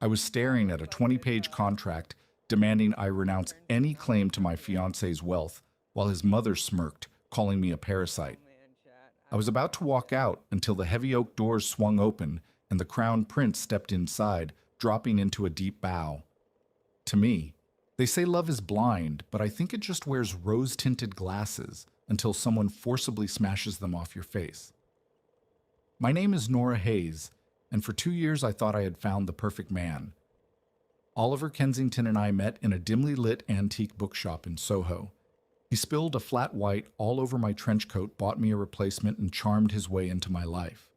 I was staring at a 20-page contract demanding I renounce any claim to my fiancé's wealth, while his mother smirked, calling me a parasite. I was about to walk out until the heavy oak doors swung open and the crown prince stepped inside, dropping into a deep bow. To me, they say love is blind, but I think it just wears rose-tinted glasses until someone forcibly smashes them off your face. My name is Nora Hayes, and for 2 years I thought I had found the perfect man. Oliver Kensington and I met in a dimly lit antique bookshop in Soho. He spilled a flat white all over my trench coat, bought me a replacement, and charmed his way into my life.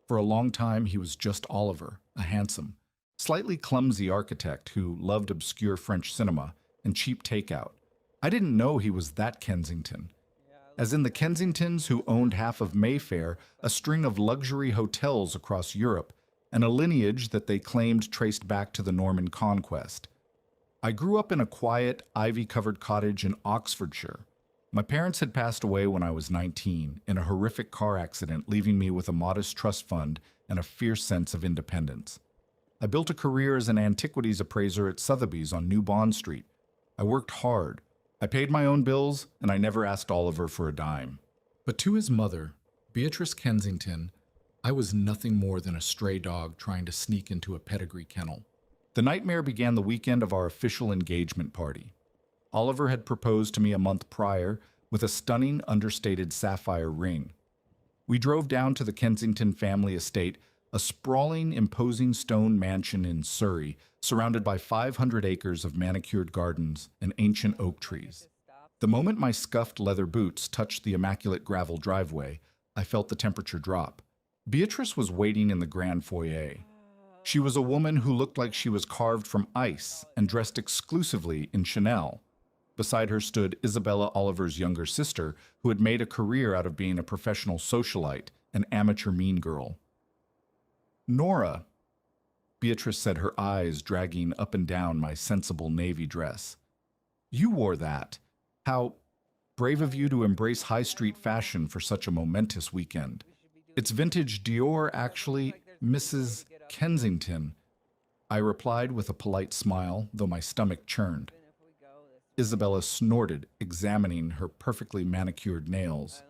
For a long time, he was just Oliver, a handsome, slightly clumsy architect who loved obscure French cinema and cheap takeout. I didn't know he was that Kensington. As in the Kensingtons who owned half of Mayfair, a string of luxury hotels across Europe, and a lineage that they claimed traced back to the Norman conquest. I grew up in a quiet, ivy-covered cottage in Oxfordshire. My parents had passed away when I was 19 in a horrific car accident, leaving me with a modest trust fund and a fierce sense of independence. I built a career as an antiquities appraiser at Sotheby's on New Bond Street. I worked hard. I paid my own bills, and I never asked Oliver for a dime. But to his mother, Beatrice Kensington, I was nothing more than a stray dog trying to sneak into a pedigree kennel. The nightmare began the weekend of our official engagement party. Oliver had proposed to me a month prior with a stunning, understated sapphire ring. We drove down to the Kensington family estate, a sprawling, imposing stone mansion in Surrey, surrounded by 500 acres of manicured gardens and ancient oak trees. The moment my scuffed leather boots touched the immaculate gravel driveway, I felt the temperature drop. Beatrice was waiting in the grand foyer. She was a woman who looked like she was carved from ice and dressed exclusively in Chanel. Beside her stood Isabella, Oliver's younger sister, who had made a career out of being a professional socialite, an amateur mean girl. "Nora," Beatrice said, her eyes dragging up and down my sensible navy dress. "You wore that. How brave of you to embrace high street fashion for such a momentous weekend. It's vintage Dior, actually, Mrs. Kensington," I replied with a polite smile, though my stomach churned. Isabella snorted, examining her perfectly manicured nails.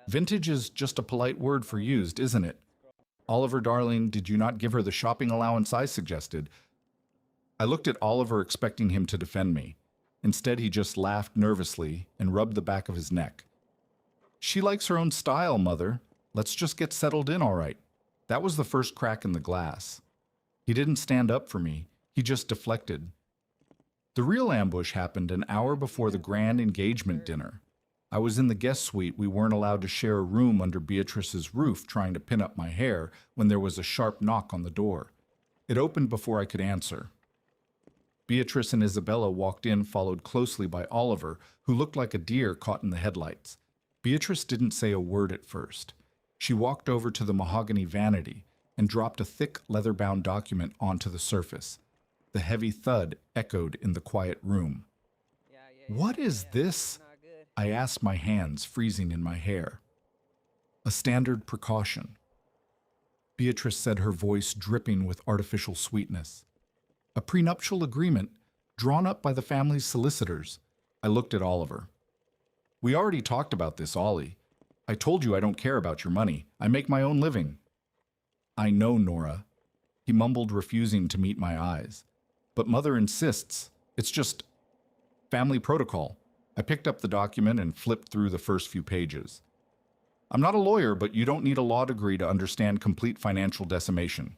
"Vintage is just a polite word for used, isn't it? Oliver, darling, did you not give her the shopping allowance I suggested?" I looked at Oliver, expecting him to defend me. Instead, he just laughed nervously and rubbed the back of his neck. "She likes her own style, Mother. Let's just get settled in all right." That was the first crack in the glass. He didn't stand up for me. He just deflected. The real ambush happened an hour before the grand engagement dinner. I was in the guest suite. We weren't allowed to share a room under Beatrice's roof, trying to pin up my hair when there was a sharp knock on the door. It opened before I could answer. Beatrice and Isabella walked in, followed closely by Oliver, who looked like a deer caught in the headlights. Beatrice didn't say a word at first. She walked over to the mahogany vanity and dropped a thick leather-bound document onto the surface. The heavy thud echoed in the quiet room. "What is this?" I asked, my hands freezing in my hair. "A standard precaution," Beatrice said, her voice dripping with artificial sweetness. "A prenuptial agreement drawn up by the family's solicitors." I looked at Oliver. "We already talked about this, Ollie. I told you I don't care about your money. I make my own living." "I know, Nora," he mumbled, refusing to meet my eyes. "But Mother insists. It's just family protocol." I picked up the document and flipped through the first few pages. "I'm not a lawyer, but you don't need a law degree to understand complete financial decimation.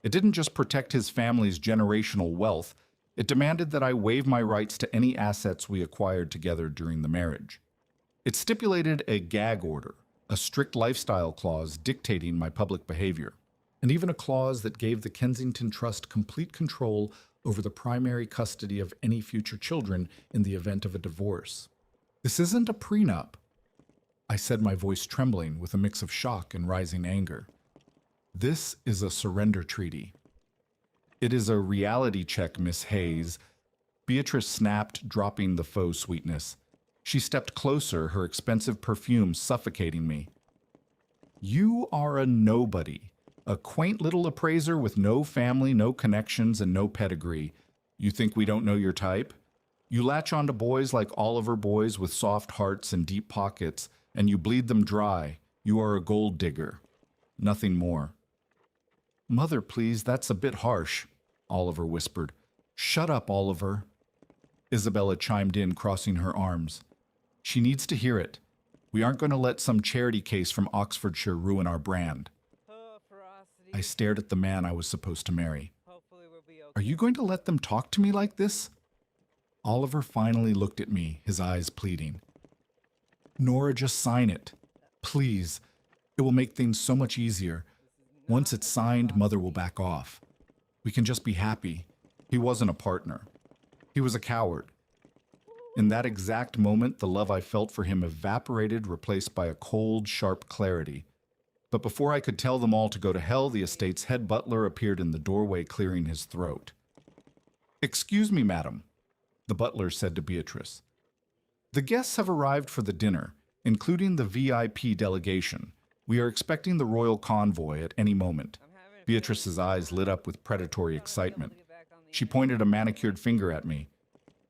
It didn't just protect his family's generational wealth, it demanded that I waive my rights to any assets we acquired together during the marriage. It stipulated a gag order, a strict lifestyle clause dictating my public behavior, and even a clause that gave the Kensington Trust complete control over the primary custody of any future children in the event of a divorce. "This isn't a prenup," I said, my voice trembling with a mix of shock and rising anger. "This is a surrender treaty." "It is a reality check, Miss Hayes," Beatrice snapped, dropping the faux sweetness. She stepped closer, her expensive perfume suffocating me. "You are a nobody, A quaint little appraiser with no family, no connections, and no pedigree. You think we don't know your type? You latch onto boys like Oliver boys with soft hearts and deep pockets, and you bleed them dry. You are a gold digger. Nothing more. Mother, please, that's a bit harsh, Oliver whispered. Shut up, Oliver. Isabella chimed in, crossing her arms. She needs to hear it. We aren't going to let some charity case from Oxfordshire ruin our brand. I stared at the man I was supposed to marry. Are you going to let them talk to me like this? Oliver finally looked at me, his eyes pleading. Nora, just sign it. Please. It will make things so much easier. Once it's signed, Mother will back off. We can just be happy. He wasn't a partner. He was a coward. In that exact moment, the love I felt for him evaporated, replaced by a cold, sharp clarity. But before I could tell them all to go to hell, the estate's head butler appeared in the doorway, clearing his throat. Excuse me, madam, the butler said to Beatrice. The guests have arrived for the dinner, including the VIP delegation. We are expecting the royal convoy at any moment. Beatrice's eyes lit up with predatory excitement. She pointed a manicured finger at me.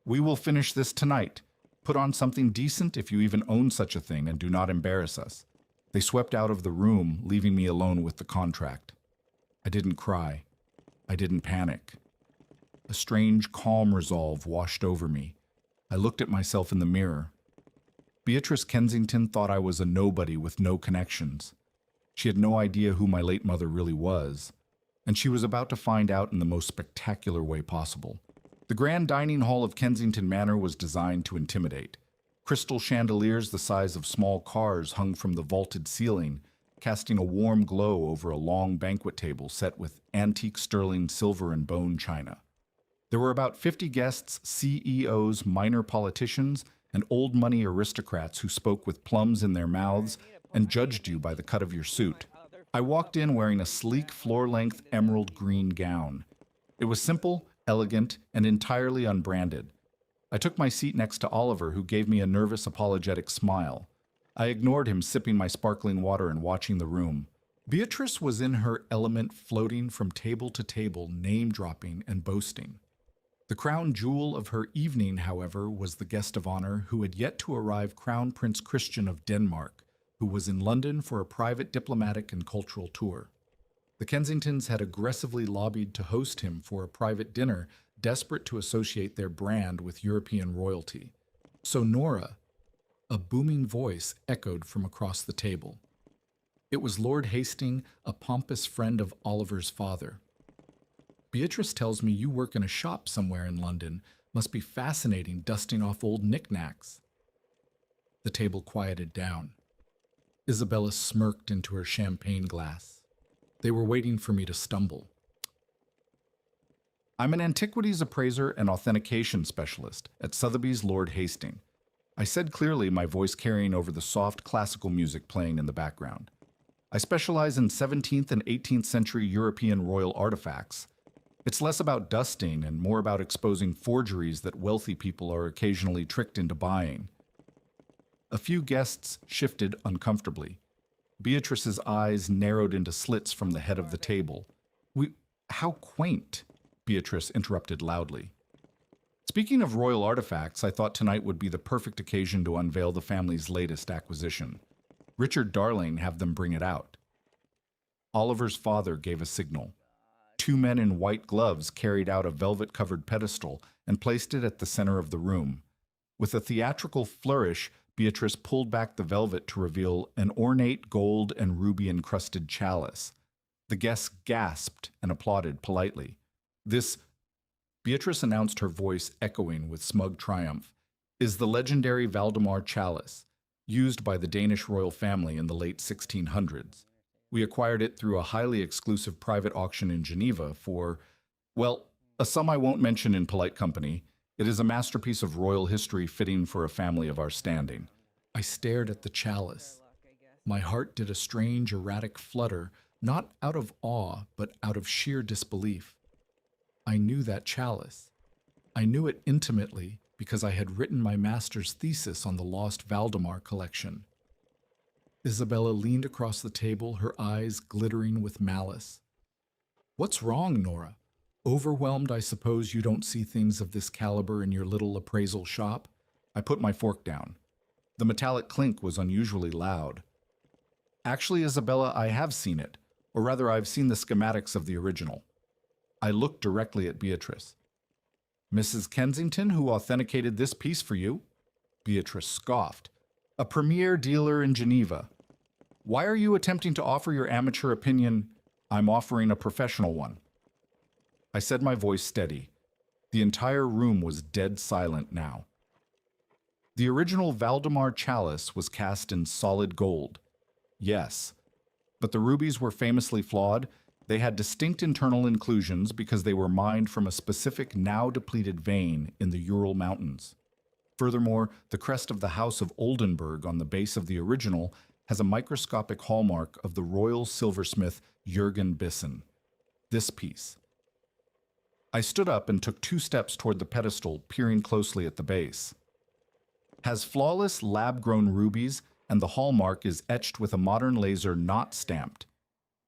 We will finish this tonight. Put on something decent if you even own such a thing, and do not embarrass us. They swept out of the room, leaving me alone with the contract. I didn't cry. I didn't panic. A strange, calm resolve washed over me. I looked at myself in the mirror. Beatrice Kensington thought I was a nobody with no connections. She had no idea who my late mother really was, and she was about to find out in the most spectacular way possible. The grand dining hall of Kensington Manor was designed to intimidate. Crystal chandeliers the size of small cars hung from the vaulted ceiling, casting a warm glow over a long banquet table set with antique sterling silver and bone china. There were about 50 guests, CEOs, minor politicians, and old money aristocrats who spoke with plums in their mouths and judged you by the cut of your suit. I walked in wearing a sleek floor-length emerald green gown. It was simple, elegant, and entirely unbranded. I took my seat next to Oliver, who gave me a nervous, apologetic smile. I ignored him, sipping my sparkling water and watching the room. Beatrice was in her element, floating from table to table, name-dropping and boasting. The crown jewel of her evening, however, was the guest of honor who had yet to arrive, Crown Prince Christian of Denmark, who was in London for a private diplomatic and cultural tour. The Kensingtons had aggressively lobbied to host him for a private dinner, desperate to associate their brand with European royalty. So Nora, a booming voice echoed from across the table. It was Lord Hastings, a pompous friend of Oliver's father. Beatrice tells me you work in a shop somewhere in London. Must be fascinating dusting off old knickknacks. The table quieted down. Isabella smirked into her champagne glass. They were waiting for me to stumble. I'm an antiquities appraiser and authentication specialist at Sotheby's Lord Hastings. I said clearly, my voice carrying over the soft classical music playing in the background. I specialize in 17th and 18th century European royal artifacts. It's less about dusting and more about exposing forgeries that wealthy people are occasionally tricked into buying. A few guests shifted uncomfortably. Beatrice's eyes narrowed into slits from the head of the table. How quaint, Beatrice interrupted loudly. Speaking of royal artifacts, I thought tonight would be the perfect occasion to unveil the family's latest acquisition. Richard Darling have them bring it out. Oliver's father gave a signal. Two men in white gloves carried out a velvet-covered pedestal and placed it at the center of the room. With a theatrical flourish, Beatrice pulled back the velvet to reveal an ornate gold and ruby-encrusted chalice. The guests gasped and applauded politely. This, Beatrice announced, her voice echoing with smug triumph, is the legendary Valdemar chalice, used by the Danish royal family in the late 1600s. We acquired it through a highly exclusive private auction in Geneva for, well, a sum I won't mention in polite company. It is a masterpiece of royal history fitting for a family of our standing. I stared at the chalice. My heart did a strange, erratic flutter, not out of awe, but out of sheer disbelief. I knew that chalice. I knew it intimately because I had written my master's thesis on the lost Valdemar collection. Isabella leaned across the table, her eyes glittering with malice. What's wrong, Nora? Overwhelmed, I suppose you don't see things of this caliber in your little appraisal shop? I put my fork down. The metallic clink was unusually loud. Actually, Isabella, I have seen it. Or rather, I've seen the schematics of the original. I looked directly at Beatrice. Mrs. Kensington, who authenticated this piece for you? Beatrice scoffed. A premier dealer in Geneva. Why are you attempting to offer your amateur opinion? I'm offering a professional one. I said, my voice steady. The entire room was dead silent now. The original Valdemar chalice was cast in solid gold. Yes, but the rubies were famously flawed. They had distinct internal inclusions because they were mined from a specific now-depleted vein in the Ural Mountains. Furthermore, the crest of the House of Oldenburg on the base of the original has a microscopic hallmark of the royal silversmith Jürgen Bissen. This piece. I stood up and took 2 steps toward the pedestal, peering closely at the base. Has flawless lab-grown rubies, and the hallmark is etched with a modern laser not stamped.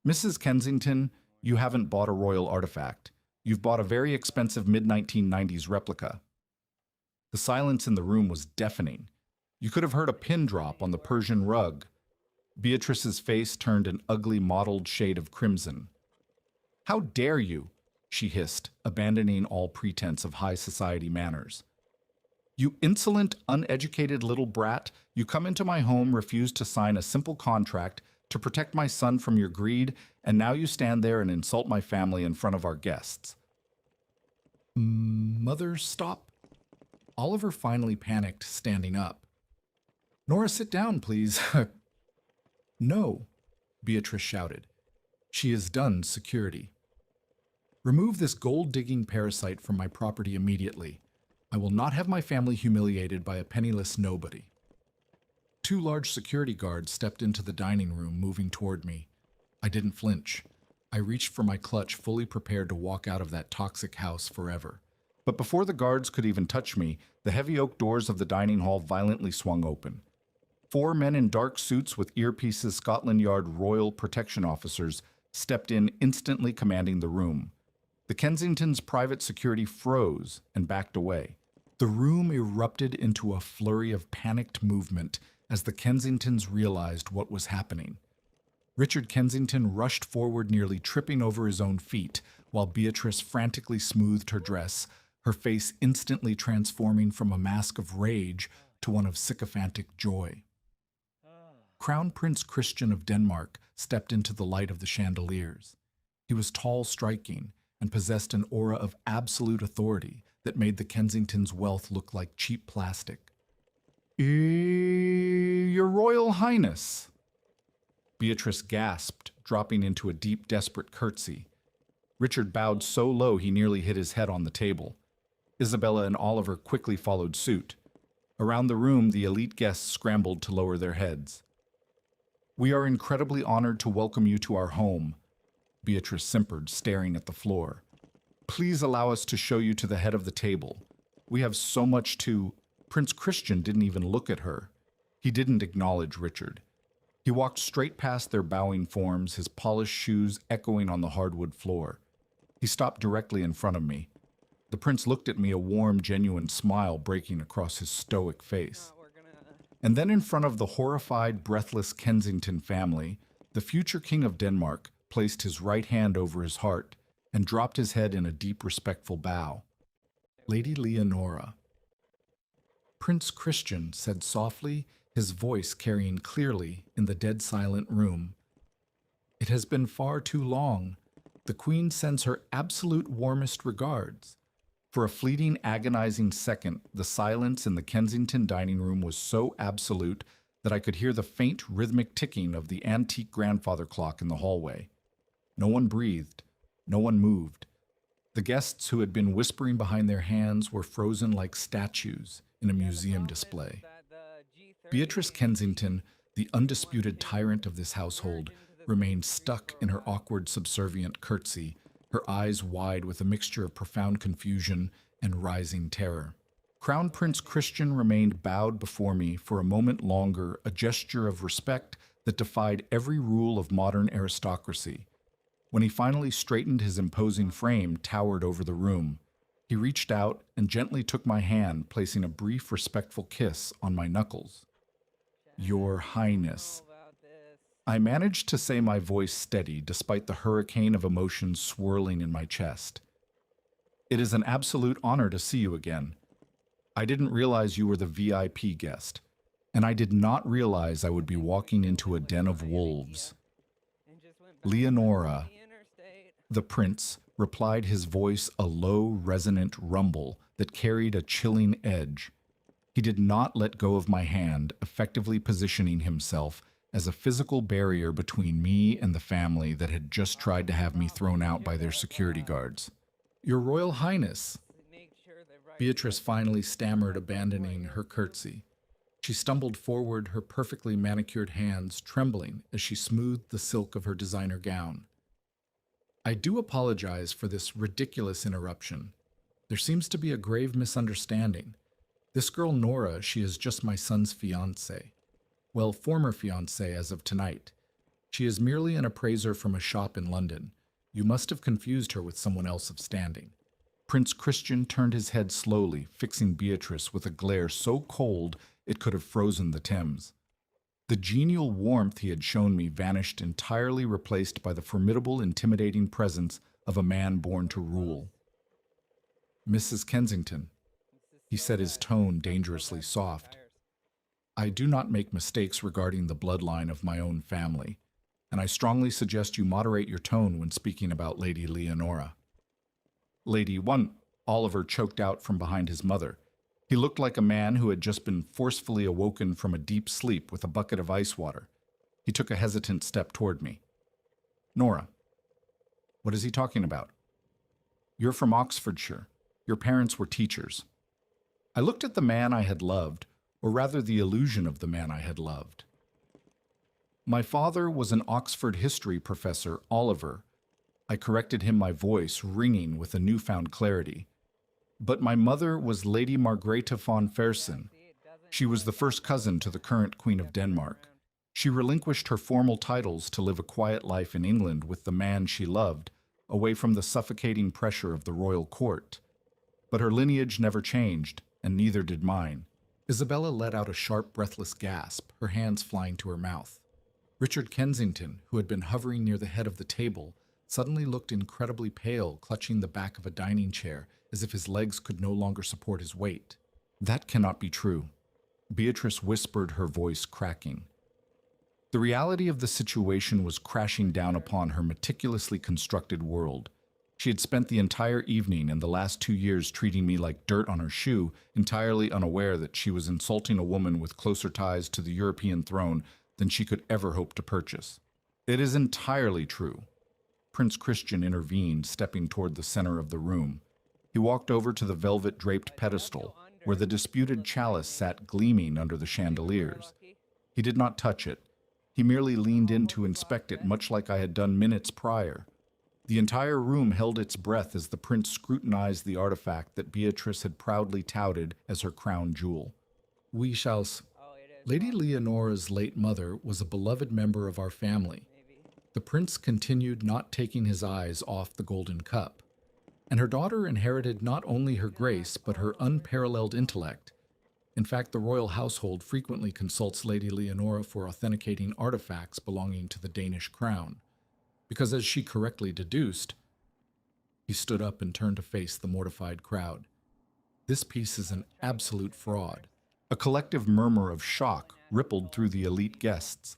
Mrs. Kensington, you haven't bought a royal artifact. You've bought a very expensive mid-1990s replica. The silence in the room was deafening. You could have heard a pin drop on the Persian rug. Beatrice's face turned an ugly mottled shade of crimson. How dare you? She hissed, abandoning all pretense of high society manners. You insolent, uneducated little brat, you come into my home, refuse to sign a simple contract to protect my son from your greed, and now you stand there and insult my family in front of our guests. Mother, stop. Oliver finally panicked, standing up. Nora, sit down, please. No, Beatrice shouted. She has done security. Remove this gold-digging parasite from my property immediately. I will not have my family humiliated by a penniless nobody. 2 large security guards stepped into the dining room, moving toward me. I didn't flinch. I reached for my clutch, fully prepared to walk out of that toxic house forever. But before the guards could even touch me, the heavy oak doors of the dining hall violently swung open. 4 men in dark suits with earpieces, Scotland Yard Royal Protection Officers, stepped in, instantly commanding the room. The Kensingtons' private security froze and backed away. The room erupted into a flurry of panicked movement as the Kensingtons realized what was happening. Richard Kensington rushed forward, nearly tripping over his own feet, while Beatrice frantically smoothed her dress, her face instantly transforming from a mask of rage to one of sycophantic joy. Crown Prince Christian of Denmark stepped into the light of the chandeliers. He was tall, striking, and possessed an aura of absolute authority that made the Kensingtons' wealth look like cheap plastic. Your Royal Highness! Beatrice gasped, dropping into a deep, desperate curtsy. Richard bowed so low he nearly hit his head on the table. Isabella and Oliver quickly followed suit. Around the room, the elite guests scrambled to lower their heads. We are incredibly honored to welcome you to our home, Beatrice simpered, staring at the floor. Please allow us to show you to the head of the table. We have so much to... Prince Christian didn't even look at her. He didn't acknowledge Richard. He walked straight past their bowing forms, his polished shoes echoing on the hardwood floor. He stopped directly in front of me. The prince looked at me, a warm, genuine smile breaking across his stoic face. And then in front of the horrified, breathless Kensington family, the future king of Denmark placed his right hand over his heart and dropped his head in a deep, respectful bow. Lady Leonora. Prince Christian said softly, his voice carrying clearly in the dead silent room. It has been far too long. The Queen sends her absolute warmest regards. For a fleeting, agonizing second, the silence in the Kensington dining room was so absolute that I could hear the faint, rhythmic ticking of the antique grandfather clock in the hallway. No one breathed. No one moved. The guests who had been whispering behind their hands were frozen like statues in a museum display. Beatrice Kensington, the undisputed tyrant of this household, remained stuck in her awkward, subservient curtsy, her eyes wide with a mixture of profound confusion and rising terror. Crown Prince Christian remained bowed before me for a moment longer, a gesture of respect that defied every rule of modern aristocracy. When he finally straightened his imposing frame towered over the room, he reached out and gently took my hand, placing a brief, respectful kiss on my knuckles. Your Highness. I managed to say, my voice steady despite the hurricane of emotions swirling in my chest. It is an absolute honor to see you again. I didn't realize you were the VIP guest, and I did not realize I would be walking into a den of wolves. Leonora, the prince, replied, his voice a low, resonant rumble that carried a chilling edge. He did not let go of my hand, effectively positioning himself as a physical barrier between me and the family that had just tried to have me thrown out by their security guards. Your Royal Highness, Beatrice finally stammered, abandoning her curtsy. She stumbled forward, her perfectly manicured hands trembling as she smoothed the silk of her designer gown. I do apologize for this ridiculous interruption. There seems to be a grave misunderstanding. This girl Nora, she is just my son's fiancée. Well, former fiancée as of tonight. She is merely an appraiser from a shop in London. You must have confused her with someone else of standing. Prince Christian turned his head slowly, fixing Beatrice with a glare so cold it could have frozen the Thames. The genial warmth he had shown me vanished entirely, replaced by the formidable, intimidating presence of a man born to rule. Mrs. Kensington, he said, his tone dangerously soft. I do not make mistakes regarding the bloodline of my own family, and I strongly suggest you moderate your tone when speaking about Lady Leonora. Lady One, Oliver choked out from behind his mother. He looked like a man who had just been forcefully awoken from a deep sleep with a bucket of ice water. He took a hesitant step toward me. Nora, what is he talking about? You're from Oxfordshire. Your parents were teachers. I looked at the man I had loved, or rather the illusion of the man I had loved. My father was an Oxford history professor, Oliver. I corrected him, my voice ringing with a newfound clarity. But my mother was Lady Margrethe von Fersen. She was the first cousin to the current Queen of Denmark. She relinquished her formal titles to live a quiet life in England with the man she loved, away from the suffocating pressure of the royal court. But her lineage never changed, and neither did mine. Isabella let out a sharp, breathless gasp, her hands flying to her mouth. Richard Kensington, who had been hovering near the head of the table, suddenly looked incredibly pale, clutching the back of a dining chair as if his legs could no longer support his weight. That cannot be true, Beatrice whispered, her voice cracking. The reality of the situation was crashing down upon her meticulously constructed world. She had spent the entire evening and the last 2 years treating me like dirt on her shoe, entirely unaware that she was insulting a woman with closer ties to the European throne than she could ever hope to purchase. It is entirely true. Prince Christian intervened, stepping toward the center of the room. He walked over to the velvet-draped pedestal, where the disputed chalice sat gleaming under the chandeliers. He did not touch it. He merely leaned in to inspect it, much like I had done minutes prior. The entire room held its breath as the prince scrutinized the artifact that Beatrice had proudly touted as her crown jewel. We shall Lady Leonora's late mother was a beloved member of our family. The prince continued, not taking his eyes off the golden cup. And her daughter inherited not only her grace, but her unparalleled intellect. In fact, the royal household frequently consults Lady Leonora for authenticating artifacts belonging to the Danish crown. Because as she correctly deduced, he stood up and turned to face the mortified crowd. This piece is an absolute fraud. A collective murmur of shock rippled through the elite guests.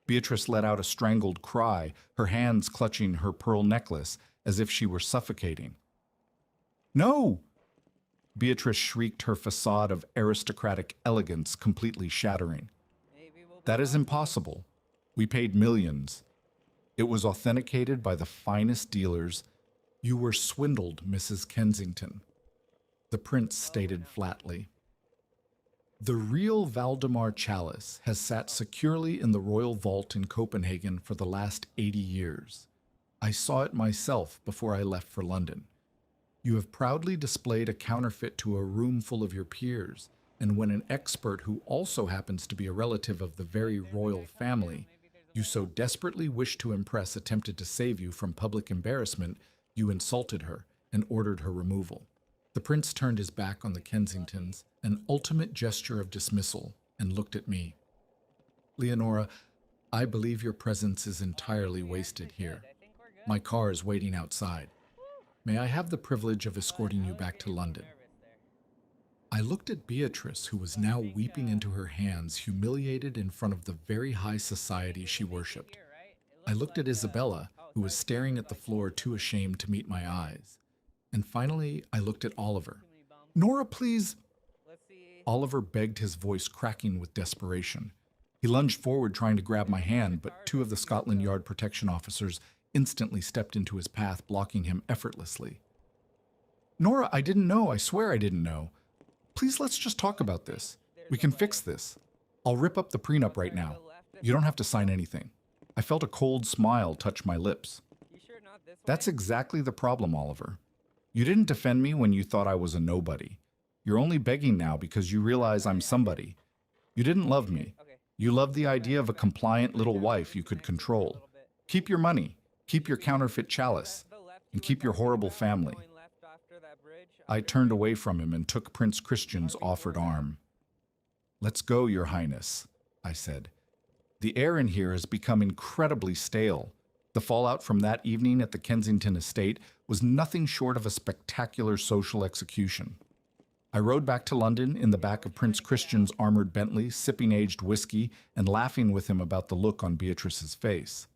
Beatrice let out a strangled cry, her hands clutching her pearl necklace as if she were suffocating. No! Beatrice shrieked, her facade of aristocratic elegance completely shattering. That is impossible. We paid millions. It was authenticated by the finest dealers. You were swindled, Mrs. Kensington, the prince stated flatly. The real Valdemar chalice has sat securely in the royal vault in Copenhagen for the last 80 years. I saw it myself before I left for London. You have proudly displayed a counterfeit to a room full of your peers, and when an expert who also happens to be a relative of the very royal family You so desperately wished to impress attempted to save you from public embarrassment, you insulted her and ordered her removal. The prince turned his back on the Kensingtons, an ultimate gesture of dismissal, and looked at me. Leonora, I believe your presence is entirely wasted here. My car is waiting outside. May I have the privilege of escorting you back to London? I looked at Beatrice, who was now weeping into her hands, humiliated in front of the very high society she worshipped. I looked at Isabella, who was staring at the floor too ashamed to meet my eyes. And finally, I looked at Oliver. Nora, please. Oliver begged, his voice cracking with desperation. He lunged forward trying to grab my hand, but two of the Scotland Yard protection officers instantly stepped into his path, blocking him effortlessly. Nora, I didn't know. I swear I didn't know. Please, let's just talk about this. We can fix this. I'll rip up the prenup right now. You don't have to sign anything. I felt a cold smile touch my lips. That's exactly the problem, Oliver. You didn't defend me when you thought I was a nobody. You're only begging now because you realize I'm somebody. You didn't love me. You loved the idea of a compliant little wife you could control. Keep your money, keep your counterfeit chalice, and keep your horrible family. I turned away from him and took Prince Christian's offered arm. Let's go, Your Highness, I said. The air in here has become incredibly stale. The fallout from that evening at the Kensington estate was nothing short of a spectacular social execution. I rode back to London in the back of Prince Christian's armored Bentley, sipping aged whiskey and laughing with him about the look on Beatrice's face.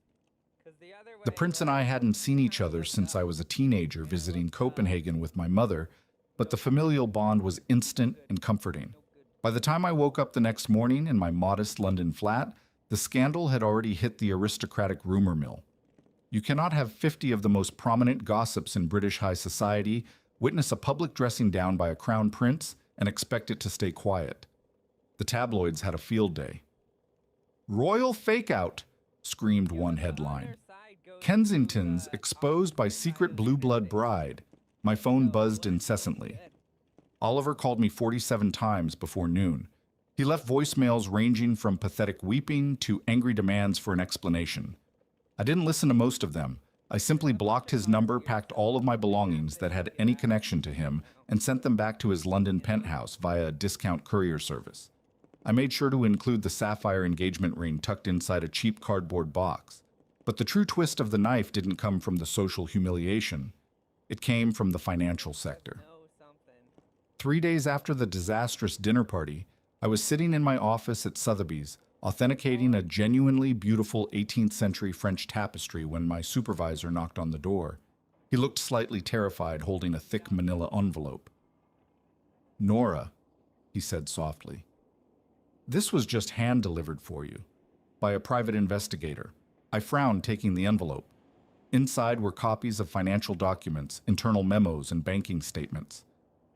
The prince and I hadn't seen each other since I was a teenager visiting Copenhagen with my mother, but the familial bond was instant and comforting. By the time I woke up the next morning in my modest London flat, the scandal had already hit the aristocratic rumor mill. You cannot have 50 of the most prominent gossips in British high society witness a public dressing down by a crown prince and expect it to stay quiet. The tabloids had a field day. "Royal fake-out," screamed one headline. "Kensington's exposed by secret blue blood bride." My phone buzzed incessantly. Oliver called me 47 times before noon. He left voicemails ranging from pathetic weeping to angry demands for an explanation. I didn't listen to most of them. I simply blocked his number, packed all of my belongings that had any connection to him, and sent them back to his London penthouse via a discount courier service. I made sure to include the sapphire engagement ring tucked inside a cheap cardboard box. But the true twist of the knife didn't come from the social humiliation. It came from the financial sector. 3 days after the disastrous dinner party, I was sitting in my office at Sotheby's, authenticating a genuinely beautiful 18th century French tapestry when my supervisor knocked on the door. He looked slightly terrified, holding a thick manila envelope. "Nora," he said softly, "this was just hand-delivered for you, by a private investigator." I frowned, taking the envelope. Inside were copies of financial documents, internal memos, and banking statements.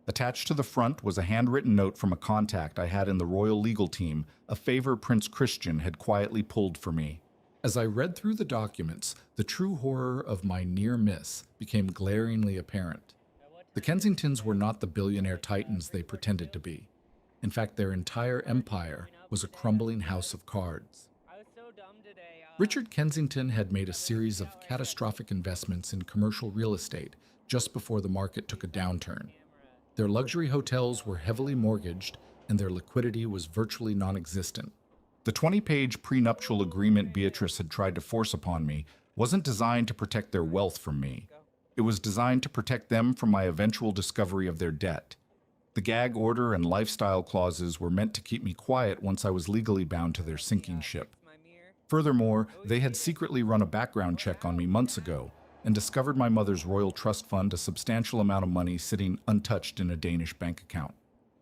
Attached to the front was a handwritten note from a contact I had in the royal legal team, a favor Prince Christian had quietly pulled for me. As I read through the documents, the true horror of my near miss became glaringly apparent. The Kensingtons were not the billionaire titans they pretended to be. In fact, their entire empire was a crumbling house of cards. Richard Kensington had made a series of catastrophic investments in commercial real estate just before the market took a downturn. Their luxury hotels were heavily mortgaged, and their liquidity was virtually non-existent. The 20-page prenuptial agreement Beatrice had tried to force upon me wasn't designed to protect their wealth from me. It was designed to protect them from my eventual discovery of their debt. The gag order and lifestyle clauses were meant to keep me quiet once I was legally bound to their sinking ship. Furthermore, they had secretly run a background check on me months ago and discovered my mother's royal trust fund, a substantial amount of money sitting untouched in a Danish bank account.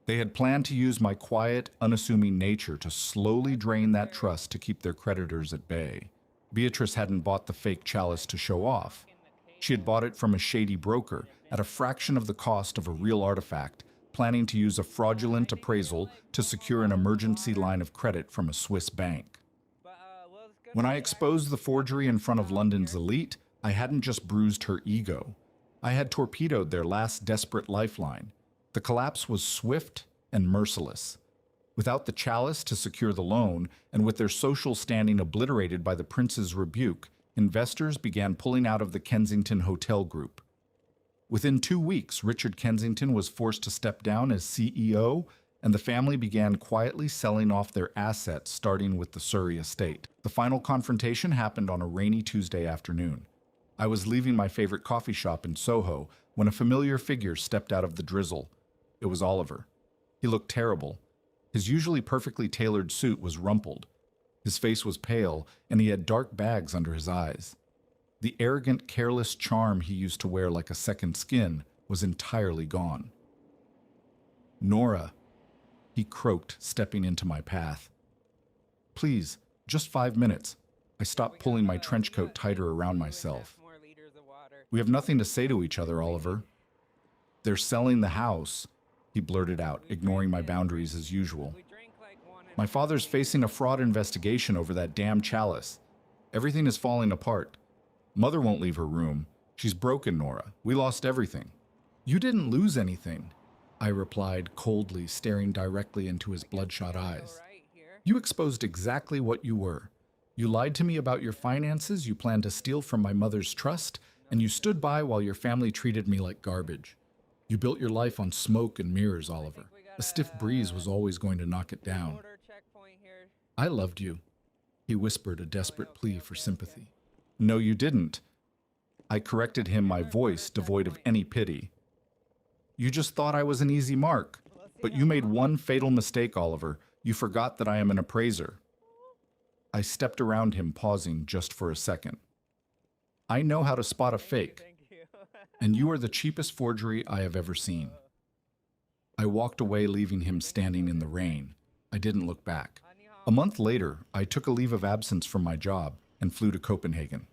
They had planned to use my quiet, unassuming nature to slowly drain that trust to keep their creditors at bay. Beatrice hadn't bought the fake chalice to show off. She had bought it from a shady broker at a fraction of the cost of a real artifact, planning to use a fraudulent appraisal to secure an emergency line of credit from a Swiss bank. When I exposed the forgery in front of London's elite, I hadn't just bruised her ego. I had torpedoed their last desperate lifeline. The collapse was swift and merciless. Without the chalice to secure the loan, and with their social standing obliterated by the prince's rebuke, investors began pulling out of the Kensington Hotel Group. Within 2 weeks, Richard Kensington was forced to step down as CEO, and the family began quietly selling off their assets, starting with the Surrey estate. The final confrontation happened on a rainy Tuesday afternoon. I was leaving my favorite coffee shop in Soho when a familiar figure stepped out of the drizzle. It was Oliver. He looked terrible. His usually perfectly tailored suit was rumpled. His face was pale, and he had dark bags under his eyes. The arrogant, careless charm he used to wear like a second skin was entirely gone. "Nora," he croaked, stepping into my path. "Please, just 5 minutes." I stopped pulling my trench coat tighter around myself. "We have nothing to say to each other, Oliver." "They're selling the house," he blurted out, ignoring my boundaries as usual. "My father's facing a fraud investigation over that damn chalice. Everything is falling apart. Mother won't leave her room. She's broken, Nora. We lost everything." "You didn't lose anything," I replied coldly, staring directly into his bloodshot eyes. "You exposed exactly what you were. You lied to me about your finances, you planned to steal from my mother's trust, and you stood by while your family treated me like garbage. You built your life on smoke and mirrors, Oliver. A stiff breeze was always going to knock it down." "I loved you," he whispered, a desperate plea for sympathy. "No, you didn't." I corrected him, my voice devoid of any pity. "You just thought I was an easy mark. But you made one fatal mistake, Oliver. You forgot that I am an appraiser." I stepped around him, pausing just for a second. "I know how to spot a fake, and you are the cheapest forgery I have ever seen." I walked away, leaving him standing in the rain. I didn't look back. A month later, I took a leave of absence from my job and flew to Copenhagen.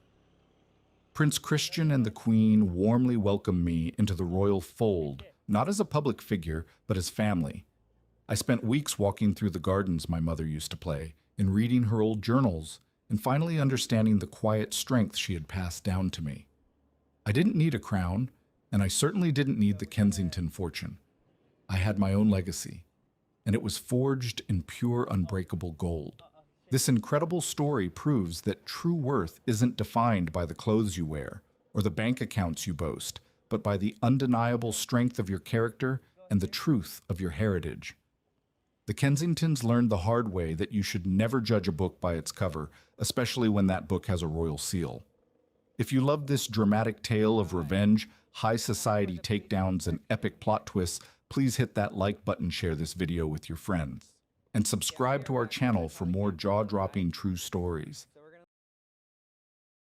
Prince Christian and the Queen warmly welcomed me into the royal fold, not as a public figure, but as family. I spent weeks walking through the gardens my mother used to play, and reading her old journals, and finally understanding the quiet strength she had passed down to me. I didn't need a crown, and I certainly didn't need the Kensington fortune. I had my own legacy, and it was forged in pure, unbreakable gold. This incredible story proves that true worth isn't defined by the clothes you wear or the bank accounts you boast, but by the undeniable strength of your character and the truth of your heritage. The Kensingtons learned the hard way that you should never judge a book by its cover, especially when that book has a royal seal. If you love this dramatic tale of revenge, high society takedowns, and epic plot twists, please hit that like button, share this video with your friends, and subscribe to our channel for more jaw-dropping true stories.